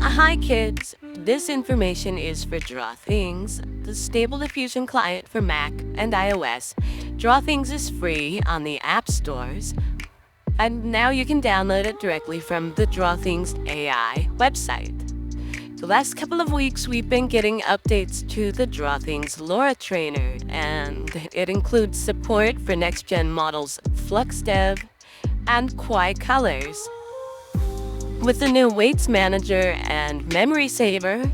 Hi kids! This information is for DRAW THINGS, the stable diffusion client for Mac and iOS. DRAW THINGS is free on the app stores, and now you can download it directly from the DRAW THINGS AI website. The last couple of weeks we've been getting updates to the DRAW THINGS LoRA trainer, and it includes support for next-gen models Flux Dev and Kwai Kolors. With the new Weights Manager and Memory Saver,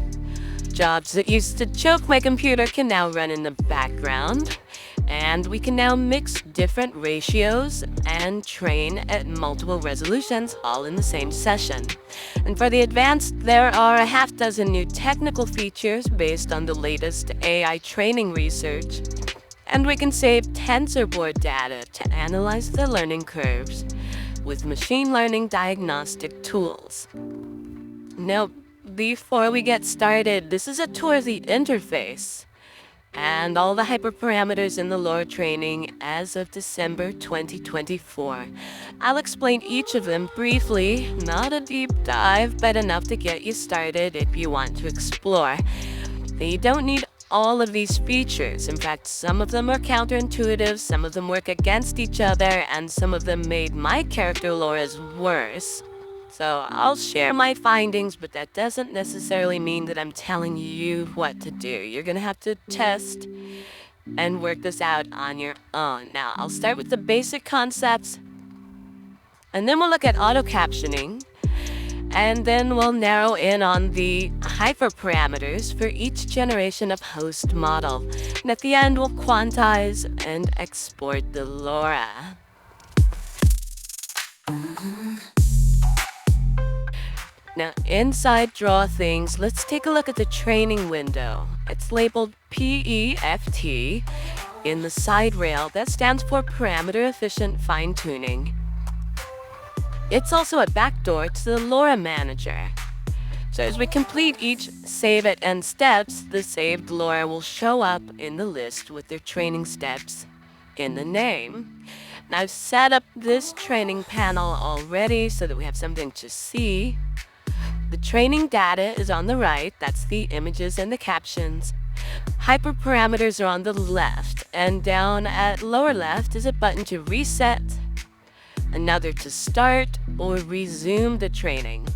jobs that used to choke my computer can now run in the background, and we can now mix different ratios and train at multiple resolutions all in the same session. And for the advanced, there are a half dozen new technical features based on the latest AI training research, and we can save Tensorboard data to analyze the learning curves with machine learning diagnostic tools. Now, before we get started, this is a tour of the interface and all the hyperparameters in the LoRA training as of December 2024. I'll explain each of them briefly, not a deep dive, but enough to get you started if you want to explore. You don't need all of these features. In fact, some of them are counterintuitive, some of them work against each other, and some of them made my character LoRAs worse. So I'll share my findings, but that doesn't necessarily mean that I'm telling you what to do. You're gonna have to test and work this out on your own. Now, I'll start with the basic concepts, and then we'll look at auto-captioning, and then we'll narrow in on the hyperparameters for each generation of host model. And at the end, we'll quantize and export the LoRA. Now, inside DRAW THINGS, let's take a look at the training window. It's labeled PEFT in the side rail. That stands for Parameter Efficient Fine-Tuning. It's also a backdoor to the LoRA Manager. So as we complete each save it and steps, the saved LoRA will show up in the list with their training steps in the name. And I've set up this training panel already so that we have something to see. The training data is on the right, that's the images and the captions. Hyperparameters are on the left, and down at lower left is a button to reset, another to start or resume the training.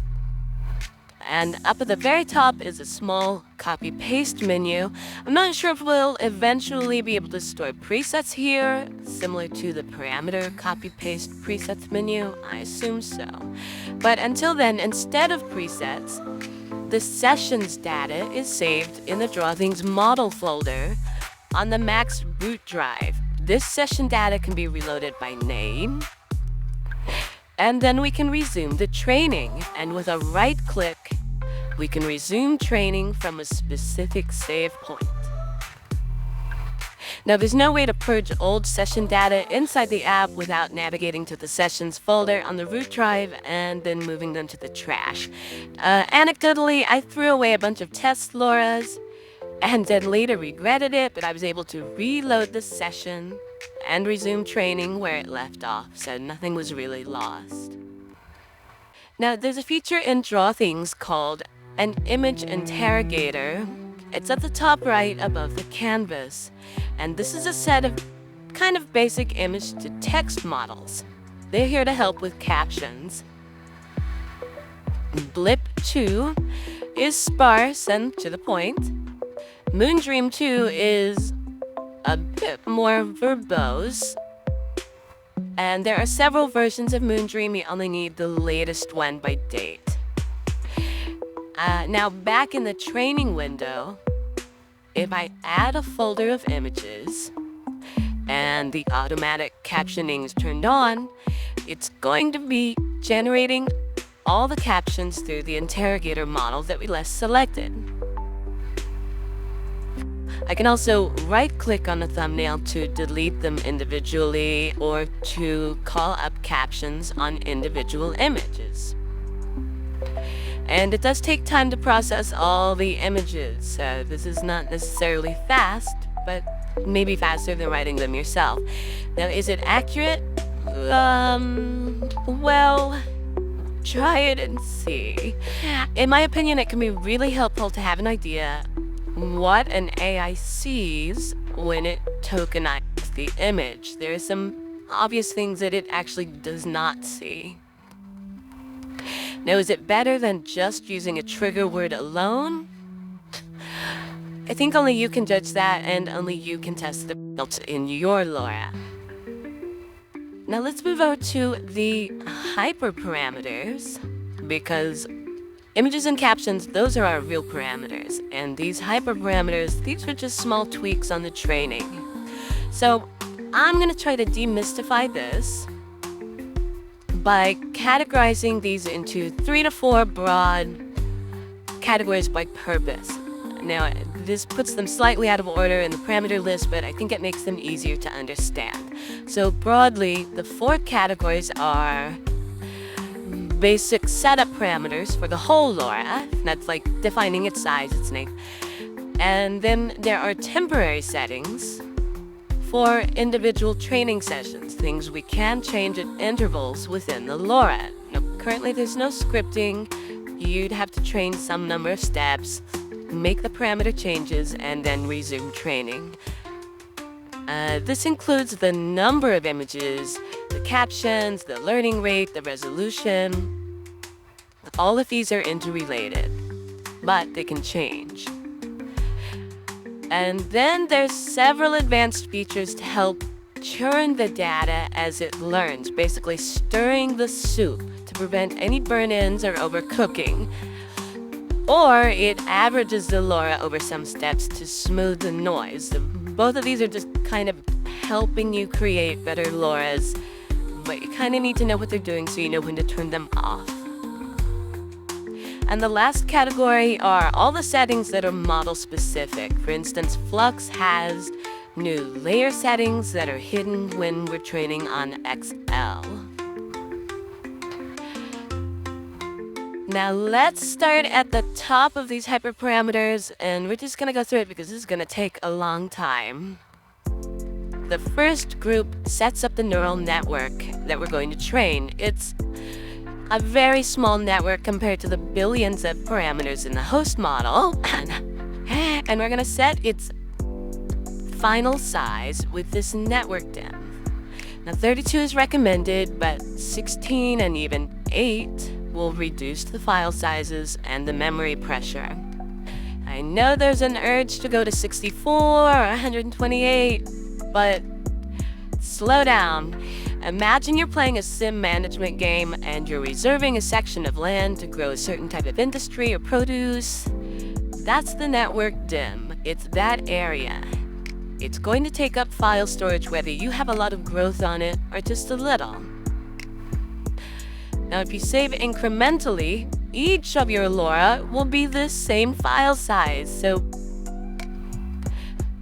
And up at the very top is a small copy-paste menu. I'm not sure if we'll eventually be able to store presets here, similar to the parameter copy-paste presets menu. I assume so. But until then, instead of presets, the sessions data is saved in the DRAW THINGS model folder on the Mac's root drive. This session data can be reloaded by name, and then we can resume the training, and with a right click, we can resume training from a specific save point. Now, there's no way to purge old session data inside the app without navigating to the sessions folder on the root drive and then moving them to the trash. Anecdotally, I threw away a bunch of test LoRAs and then later regretted it, but I was able to reload the session and resume training where it left off, so nothing was really lost. Now, there's a feature in DRAW THINGS called an image interrogator. It's at the top right above the canvas, and this is a set of kind of basic image to text models. They're here to help with captions. Blip 2 is sparse and to the point. Moondream 2 is a bit more verbose, and there are several versions of Moondream. You only need the latest one by date. Now, back in the training window, if I add a folder of images and the automatic captioning is turned on, it's going to be generating all the captions through the interrogator model that we last selected. I can also right-click on the thumbnail to delete them individually or to call up captions on individual images. And it does take time to process all the images, so this is not necessarily fast, but maybe faster than writing them yourself. Now, is it accurate? Well, try it and see. In my opinion, it can be really helpful to have an idea what an AI sees when it tokenizes the image. There are some obvious things that it actually does not see. Now, is it better than just using a trigger word alone? I think only you can judge that, and only you can test the results in your LoRA. Now let's move over to the hyperparameters, because images and captions, those are our real parameters, and these hyperparameters, these are just small tweaks on the training. So I'm going to try to demystify this by categorizing these into 3 to 4 broad categories by purpose. Now, this puts them slightly out of order in the parameter list, but I think it makes them easier to understand. So broadly, the 4 categories are basic setup parameters for the whole LoRA. That's like defining its size, its name. And then there are temporary settings for individual training sessions, things we can change at intervals within the LoRA. Now, currently, there's no scripting. You'd have to train some number of steps, make the parameter changes, and then resume training. This includes the number of images, the captions, the learning rate, the resolution. All of these are interrelated, but they can change. And then there's several advanced features to help churn the data as it learns, basically stirring the soup to prevent any burn-ins or overcooking. Or it averages the LoRA over some steps to smooth the noise. Both of these are just kind of helping you create better LoRAs, but you kind of need to know what they're doing so you know when to turn them off. And the last category are all the settings that are model specific. For instance, Flux has new layer settings that are hidden when we're training on XL. Now let's start at the top of these hyperparameters, and we're just going to go through it because this is going to take a long time. The first group sets up the neural network that we're going to train. It's a very small network compared to the billions of parameters in the host model. And we're going to set its final size with this network dim. Now 32 is recommended, but 16 and even 8 will reduce the file sizes and the memory pressure. I know there's an urge to go to 64 or 128, but slow down. Imagine you're playing a sim management game and you're reserving a section of land to grow a certain type of industry or produce. That's the network dim. It's that area. It's going to take up file storage whether you have a lot of growth on it or just a little. Now, if you save incrementally, each of your LoRA will be the same file size, so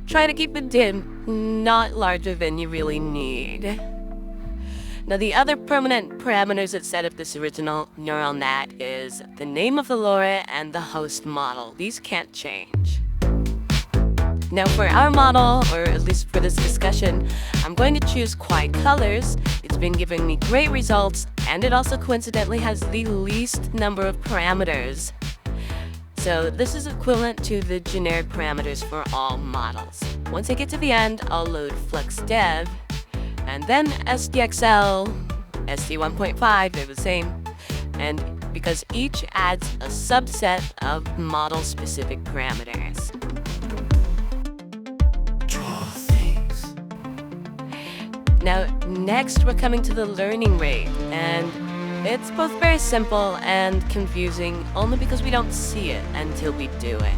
try to keep it dim, not larger than you really need. Now, the other permanent parameters that set up this original neural net is the name of the LoRA and the host model. These can't change. Now, for our model, or at least for this discussion, I'm going to choose Kwai Kolors. It's been giving me great results, and it also coincidentally has the least number of parameters. So this is equivalent to the generic parameters for all models. Once I get to the end, I'll load Flux Dev, and then SDXL, SD1.5, they're the same. And because each adds a subset of model-specific parameters. Draw things. Now, next we're coming to the learning rate, and it's both very simple and confusing only because we don't see it until we do it.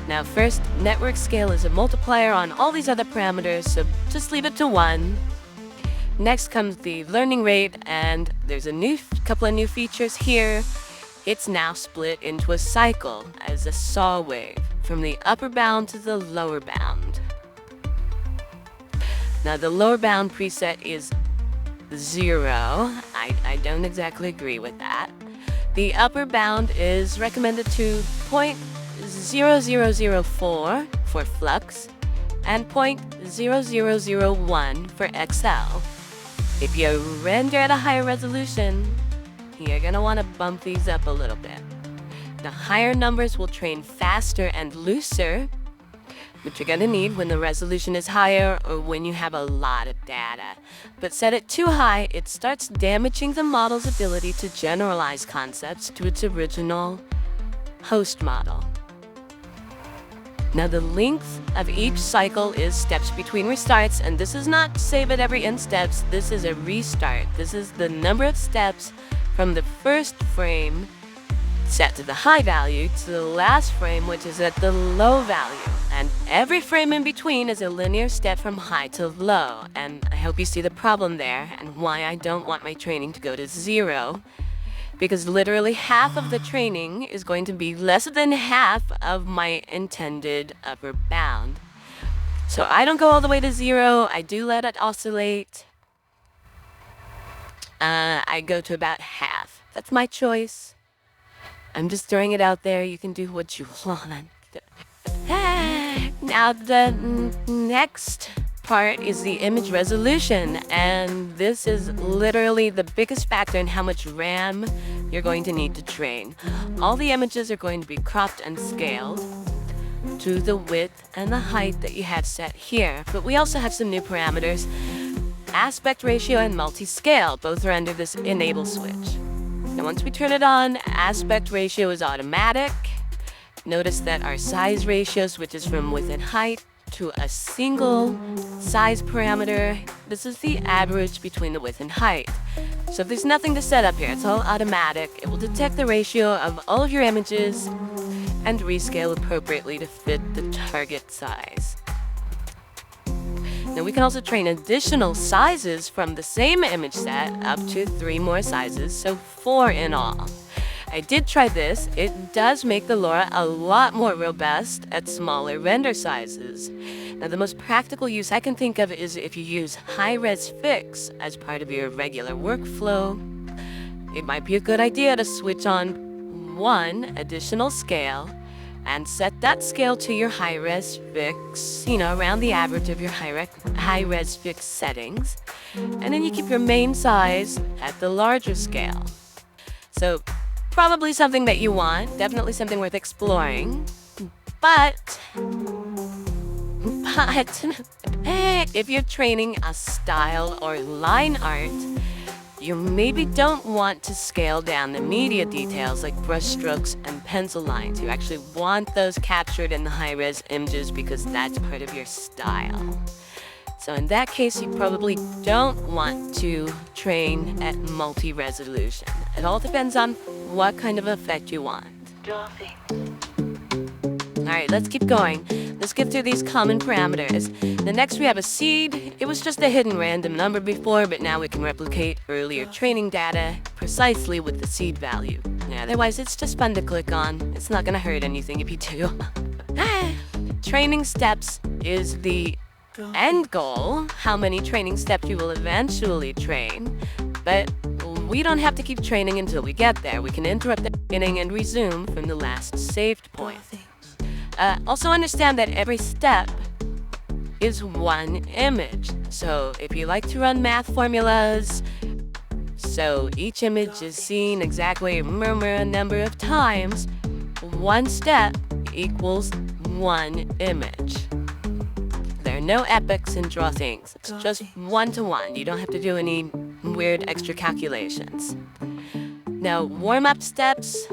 Now first, network scale is a multiplier on all these other parameters, so just leave it to 1. Next comes the learning rate, and there's a couple of new features here. It's now split into a cycle as a saw wave from the upper bound to the lower bound. Now the lower bound preset is 0. I don't exactly agree with that. The upper bound is recommended to 0.0004 for Flux and 0.0001 for XL. If you render at a higher resolution, you're gonna want to bump these up a little bit. The higher numbers will train faster and looser, which you're gonna need when the resolution is higher or when you have a lot of data. But set it too high, it starts damaging the model's ability to generalize concepts to its original host model. Now the length of each cycle is steps between restarts, and this is not save at every end steps, this is a restart. This is the number of steps from the first frame set to the high value to the last frame, which is at the low value. And every frame in between is a linear step from high to low. And I hope you see the problem there and why I don't want my training to go to 0. Because literally half of the training is going to be less than half of my intended upper bound. So I don't go all the way to 0. I do let it oscillate. I go to about half. That's my choice. I'm just throwing it out there. You can do what you want. Now the next part is the image resolution, and this is literally the biggest factor in how much RAM you're going to need to train. All the images are going to be cropped and scaled to the width and the height that you have set here, but we also have some new parameters. Aspect ratio and multi-scale, both are under this enable switch. Now once we turn it on, aspect ratio is automatic. Notice that our size ratio switches from width and height to a single size parameter. This is the average between the width and height. So there's nothing to set up here, it's all automatic. It will detect the ratio of all of your images and rescale appropriately to fit the target size. Now we can also train additional sizes from the same image set up to 3 more sizes, so 4 in all. I did try this. It does make the LoRA a lot more robust at smaller render sizes. Now the most practical use I can think of is if you use high-res fix as part of your regular workflow. It might be a good idea to switch on 1 additional scale and set that scale to your high-res fix, around the average of your high-res fix settings. And then you keep your main size at the larger scale. So probably something that you want, definitely something worth exploring. But if you're training a style or line art, you maybe don't want to scale down the media details like brush strokes and pencil lines. You actually want those captured in the high-res images because that's part of your style. So in that case, you probably don't want to train at multi-resolution. It all depends on what kind of effect you want. Alright, let's keep going. Let's get through these common parameters. The next we have a seed. It was just a hidden random number before, but now we can replicate earlier training data precisely with the seed value. Otherwise, it's just fun to click on. It's not gonna hurt anything if you do. Training steps is the end goal, how many training steps you will eventually train, but we don't have to keep training until we get there. We can interrupt the beginning and resume from the last saved point. Also understand that every step is 1 image. So if you like to run math formulas, so each image is seen exactly a number of times, 1 step equals 1 image. There are no epochs in DRAW Things. It's just 1-to-1. You don't have to do any weird extra calculations. Now, warm-up steps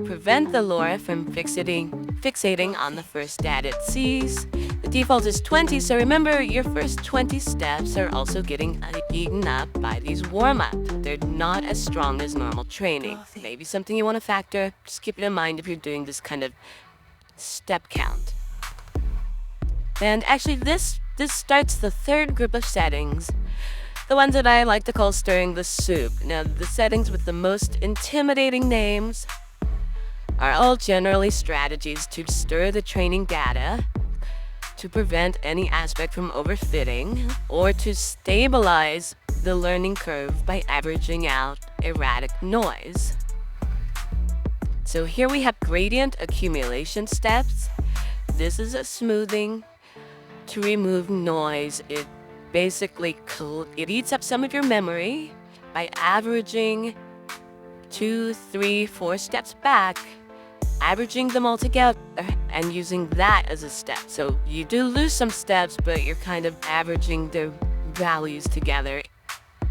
prevent the LoRA from fixating on the first data it sees. The default is 20, so remember your first 20 steps are also getting eaten up by these warm-up. They're not as strong as normal training. Maybe something you want to factor. Just keep it in mind if you're doing this kind of step count. And actually, this starts the 3rd group of settings, the ones that I like to call stirring the soup. Now, the settings with the most intimidating names are all generally strategies to stir the training data, to prevent any aspect from overfitting, or to stabilize the learning curve by averaging out erratic noise. So here we have gradient accumulation steps. This is a smoothing to remove noise. It basically it eats up some of your memory by averaging 2, 3, 4 steps back, averaging them all together and using that as a step. So you do lose some steps, but you're kind of averaging the values together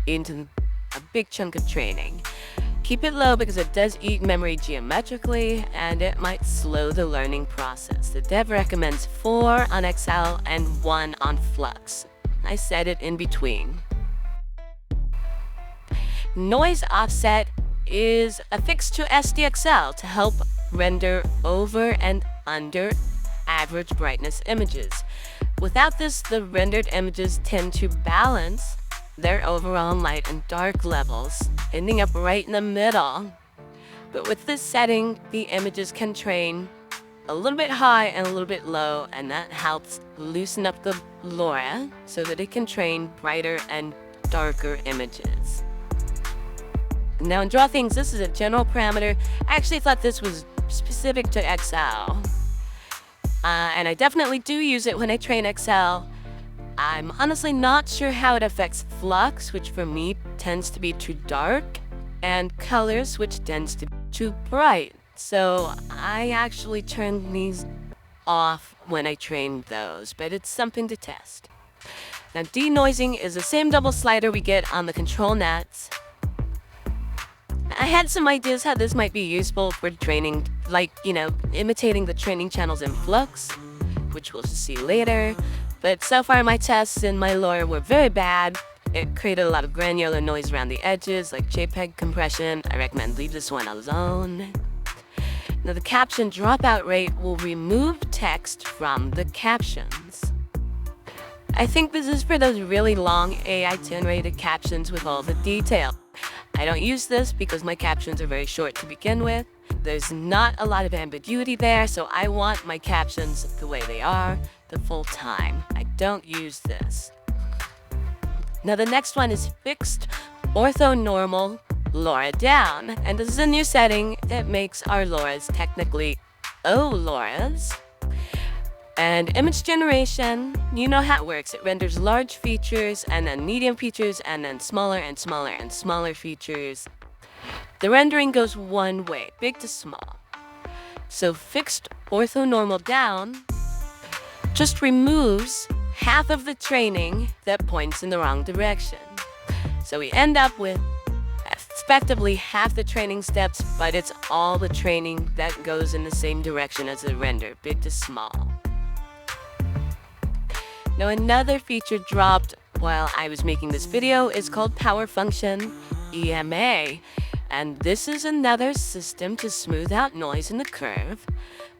into a big chunk of training. Keep it low because it does eat memory geometrically and it might slow the learning process. The dev recommends 4 on XL and 1 on Flux. I set it in between. Noise offset is affixed to SDXL to help render over and under average brightness images. Without this, the rendered images tend to balance their overall light and dark levels, ending up right in the middle. But with this setting, the images can train a little bit high and a little bit low, and that helps loosen up the LoRA so that it can train brighter and darker images. Now in Draw Things, this is a general parameter. I actually thought this was specific to XL. And I definitely do use it when I train XL. I'm honestly not sure how it affects Flux, which for me tends to be too dark, and Colors, which tends to be too bright. So I actually turn these off when I train those, but it's something to test. Now denoising is the same double slider we get on the control nets. I had some ideas how this might be useful for training, like, imitating the training channels in Flux, which we'll see later. But so far my tests in my LoRA were very bad. It created a lot of granular noise around the edges, like JPEG compression. I recommend leave this one alone. Now the caption dropout rate will remove text from the captions. I think this is for those really long AI-generated captions with all the detail. I don't use this because my captions are very short to begin with. There's not a lot of ambiguity there, so I want my captions the way they are the full time. I don't use this. Now the next one is fixed orthonormal LoRA down, and this is a new setting that makes our LoRAs technically OLoRAs. And image generation, you know how it works. It renders large features and then medium features and then smaller and smaller and smaller features. The rendering goes one way, big to small. So fixed orthonormal down just removes half of the training that points in the wrong direction. So we end up with effectively half the training steps, but it's all the training that goes in the same direction as the render, big to small. Now another feature dropped while I was making this video is called Power Function EMA. And this is another system to smooth out noise in the curve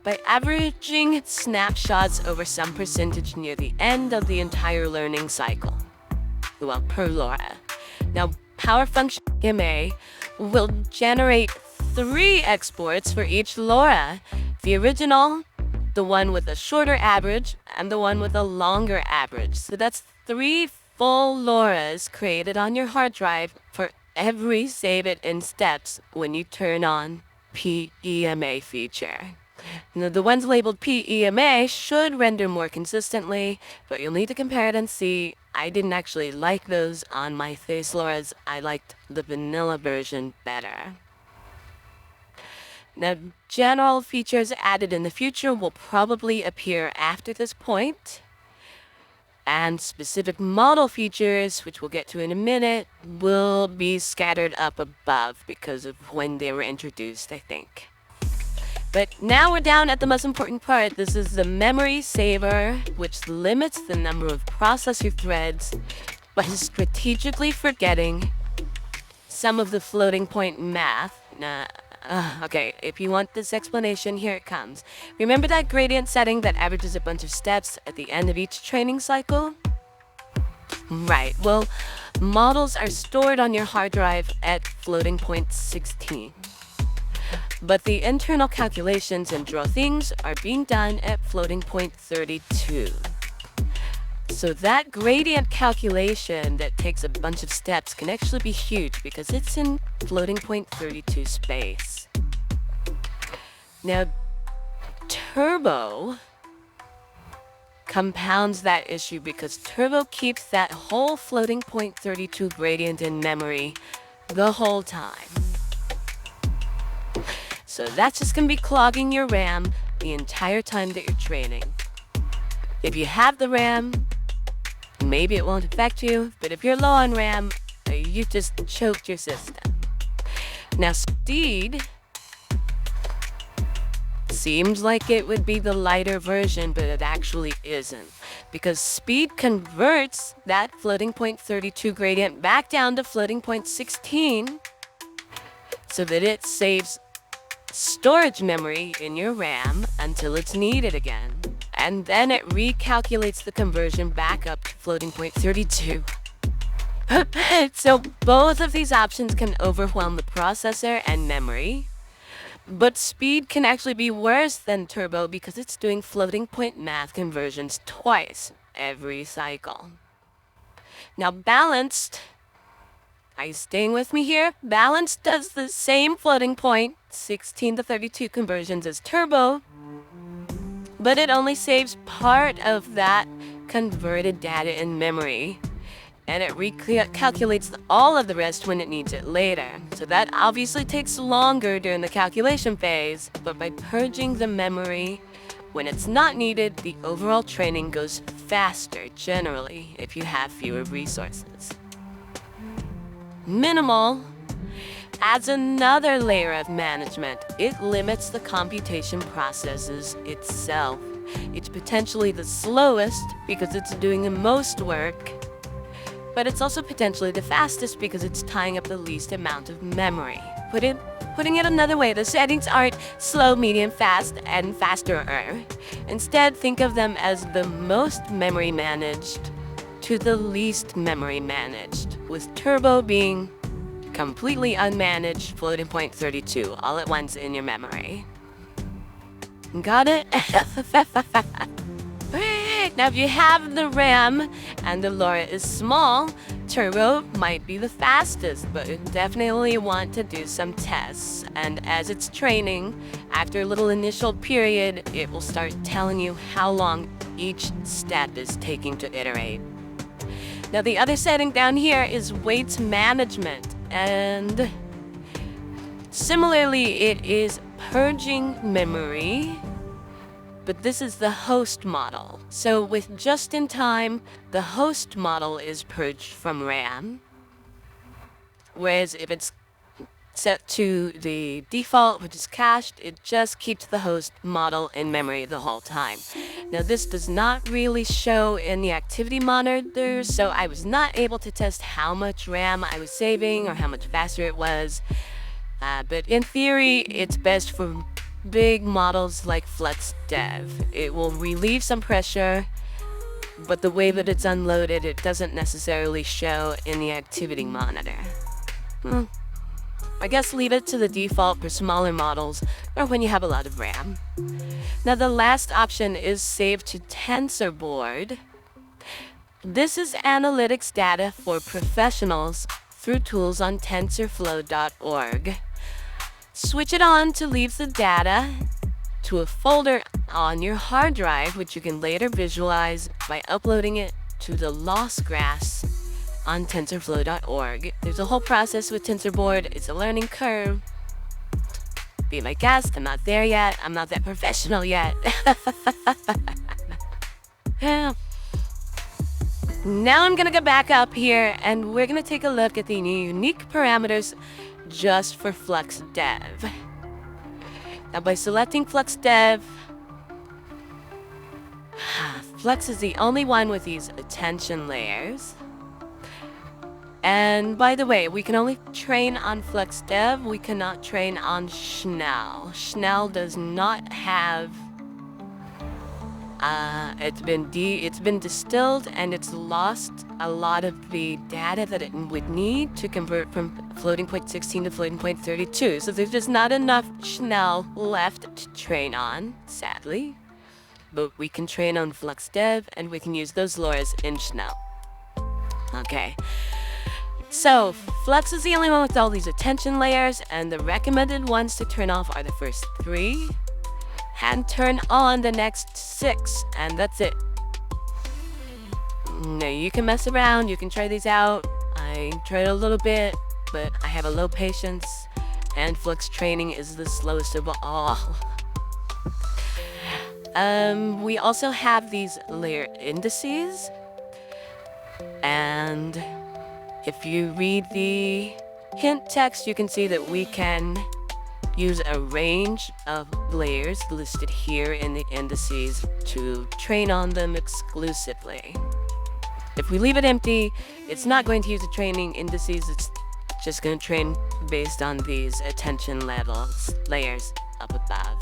by averaging snapshots over some percentage near the end of the entire learning cycle. Well, per LoRA. Now, Power Function EMA will generate 3 exports for each LoRA. The original, the one with a shorter average, and the one with a longer average. So that's 3 full LoRAs created on your hard drive for every save it in steps when you turn on PEMA feature. Now, the ones labeled PEMA should render more consistently, but you'll need to compare it and see. I didn't actually like those on my face LoRAs. I liked the vanilla version better. Now, general features added in the future will probably appear after this point, and specific model features, which we'll get to in a minute, will be scattered up above because of when they were introduced, I think. But now we're down at the most important part. This is the memory saver, which limits the number of processor threads by strategically forgetting some of the floating point math. Okay, if you want this explanation, here it comes. Remember that gradient setting that averages a bunch of steps at the end of each training cycle? Right, well, models are stored on your hard drive at floating point 16. But the internal calculations in Draw Things are being done at floating point 32. So that gradient calculation that takes a bunch of steps can actually be huge because it's in floating point 32 space. Now, Turbo compounds that issue because Turbo keeps that whole floating point 32 gradient in memory the whole time. So that's just gonna be clogging your RAM the entire time that you're training. If you have the RAM, maybe it won't affect you, but if you're low on RAM, you just choked your system. Now speed seems like it would be the lighter version, but it actually isn't, because speed converts that floating point 32 gradient back down to floating point 16 so that it saves storage memory in your RAM until it's needed again. And then it recalculates the conversion back up to floating point 32. So both of these options can overwhelm the processor and memory. But speed can actually be worse than turbo because it's doing floating point math conversions twice every cycle. Now balanced, are you staying with me here? Balanced does the same floating point 16 to 32 conversions as turbo, but it only saves part of that converted data in memory, and it recalculates all of the rest when it needs it later. So that obviously takes longer during the calculation phase, but by purging the memory when it's not needed, the overall training goes faster generally if you have fewer resources. Minimal adds another layer of management. It limits the computation processes itself. It's potentially the slowest because it's doing the most work, but it's also potentially the fastest because it's tying up the least amount of memory. Putting it another way, the settings aren't slow, medium, fast, and faster. Instead, think of them as the most memory managed to the least memory managed, with turbo being completely unmanaged floating point 32 all at once in your memory. Got it? Now if you have the RAM and the LoRA is small, turbo might be the fastest, but you definitely want to do some tests. And as it's training, after a little initial period, it will start telling you how long each step is taking to iterate. Now the other setting down here is weights management, and similarly it is purging memory, but this is the host model. So with just-in-time, the host model is purged from RAM, whereas if it's set to the default, which is cached, it just keeps the host model in memory the whole time. Now this does not really show in the activity monitor, so I was not able to test how much RAM I was saving or how much faster it was. But in theory, it's best for big models like Flux Dev. It will relieve some pressure, but the way that it's unloaded, it doesn't necessarily show in the activity monitor. I guess leave it to the default for smaller models or when you have a lot of RAM. Now the last option is save to Tensorboard. This is analytics data for professionals through tools on tensorflow.org. Switch it on to leave the data to a folder on your hard drive, which you can later visualize by uploading it to the loss graphs on tensorflow.org. There's a whole process with Tensorboard. It's a learning curve. Be my guest. I'm not there yet. I'm not that professional yet. Yeah. Now I'm gonna go back up here and we're gonna take a look at the unique parameters just for Flux Dev. Now by selecting Flux Dev, Flux is the only one with these attention layers. And by the way, we can only train on Flux Dev, we cannot train on Schnell. Schnell does not have, it's been distilled and it's lost a lot of the data that it would need to convert from floating point 16 to floating point 32. So there's just not enough Schnell left to train on, sadly. But we can train on Flux Dev and we can use those LoRAs in Schnell. Okay. So, Flux is the only one with all these attention layers, and the recommended ones to turn off are the first 3, and turn on the next 6, and that's it. Now, you can mess around, you can try these out. I tried a little bit, but I have a low patience. and Flux training is the slowest of all. We also have these layer indices, and if you read the hint text, you can see that we can use a range of layers listed here in the indices to train on them exclusively. If we leave it empty, it's not going to use the training indices, it's just going to train based on these attention levels, layers up above.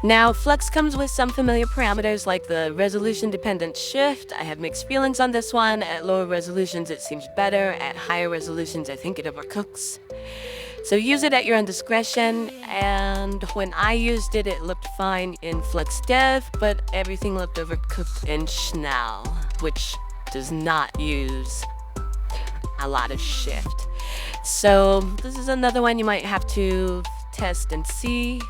Now, Flux comes with some familiar parameters like the resolution-dependent shift. I have mixed feelings on this one. At lower resolutions, it seems better. At higher resolutions, I think it overcooks. So use it at your own discretion, and when I used it, it looked fine in Flux Dev, but everything looked overcooked in Schnell, which does not use a lot of shift. So this is another one you might have to test and see.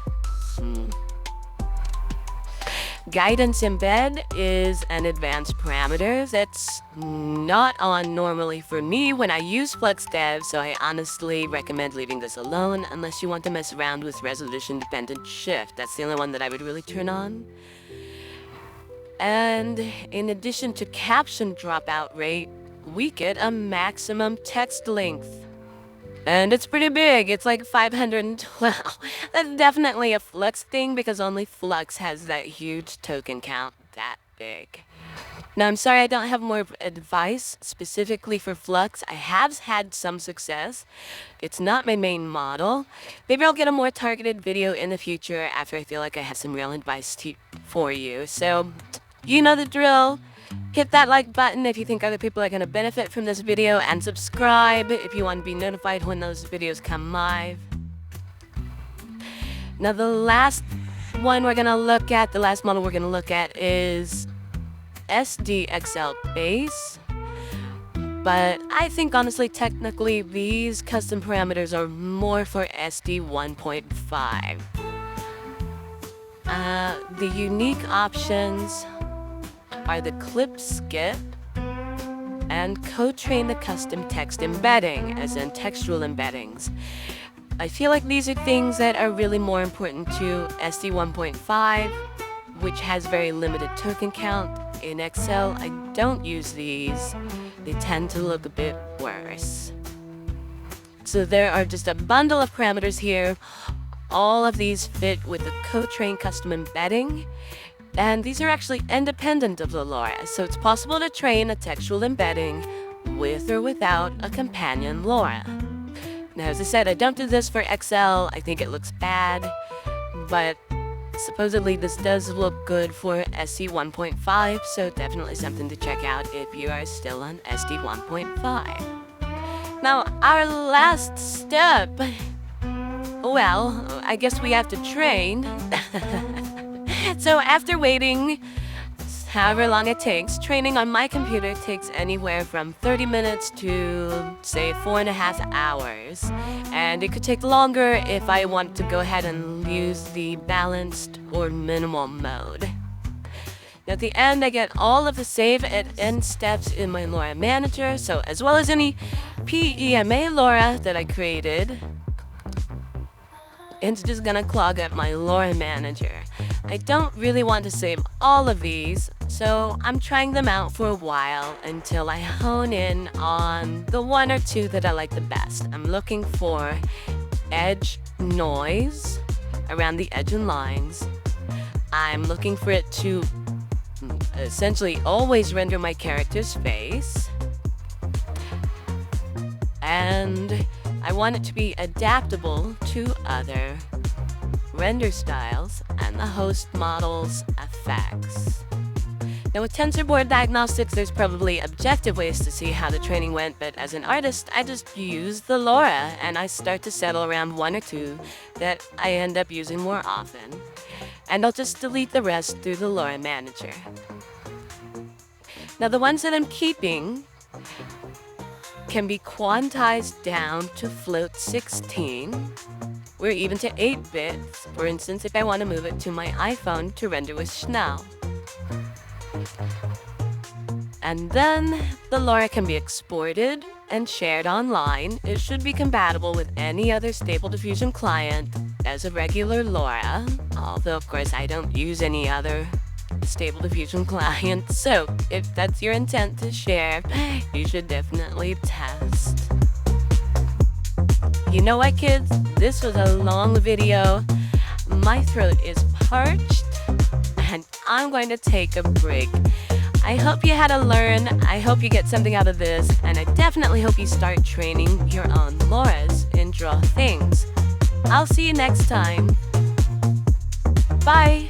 Guidance embed is an advanced parameter that's not on normally for me when I use Flux Dev, so I honestly recommend leaving this alone unless you want to mess around with resolution-dependent shift. That's the only one that I would really turn on. And in addition to caption dropout rate, we get a maximum text length. And it's pretty big. It's like 512. That's definitely a Flux thing because only Flux has that huge token count that big. Now, I'm sorry I don't have more advice specifically for Flux. I have had some success. It's not my main model. Maybe I'll get a more targeted video in the future after I feel like I have some real advice for you. So, you know the drill. Hit that like button if you think other people are going to benefit from this video, and subscribe if you want to be notified when those videos come live. Now the last model we're going to look at is SDXL base. But I think honestly, technically, these custom parameters are more for SD1.5. The unique options are the clip skip and co-train the custom text embedding, as in textual embeddings. I feel like these are things that are really more important to SD1.5, which has very limited token count. In Excel, I don't use these. They tend to look a bit worse. So there are just a bundle of parameters here. All of these fit with the co-train custom embedding. And these are actually independent of the LoRA, so it's possible to train a textual embedding with or without a companion LoRA. Now, as I said, I don't do this for XL. I think it looks bad, but supposedly this does look good for SD1.5, so definitely something to check out if you are still on SD1.5. Now, our last step, well, I guess we have to train. So after waiting however long it takes, training on my computer takes anywhere from 30 minutes to, say, 4.5 hours. And it could take longer if I want to go ahead and use the balanced or minimal mode. Now, at the end, I get all of the save and end steps in my LoRA Manager, so as well as any PEMA LoRA that I created. It's just gonna clog up my LoRA Manager. I don't really want to save all of these, so I'm trying them out for a while until I hone in on the one or two that I like the best. I'm looking for edge noise around the edge and lines. I'm looking for it to essentially always render my character's face. And I want it to be adaptable to other render styles and the host model's effects. Now with Tensorboard diagnostics, there's probably objective ways to see how the training went, but as an artist, I just use the LoRA and I start to settle around one or two that I end up using more often. And I'll just delete the rest through the LoRA Manager. Now the ones that I'm keeping can be quantized down to float 16, or even to 8 bits, for instance, if I want to move it to my iPhone to render with Schnell. And then the LoRA can be exported and shared online, it should be compatible with any other Stable Diffusion client as a regular LoRA, although of course I don't use any other Stable Diffusion client, so if that's your intent to share, you should definitely test. You know what, kids? This was a long video. My throat is parched, and I'm going to take a break. I hope you had to learn. I hope you get something out of this, and I definitely hope you start training your own LoRAs in DRAW Things. I'll see you next time. Bye!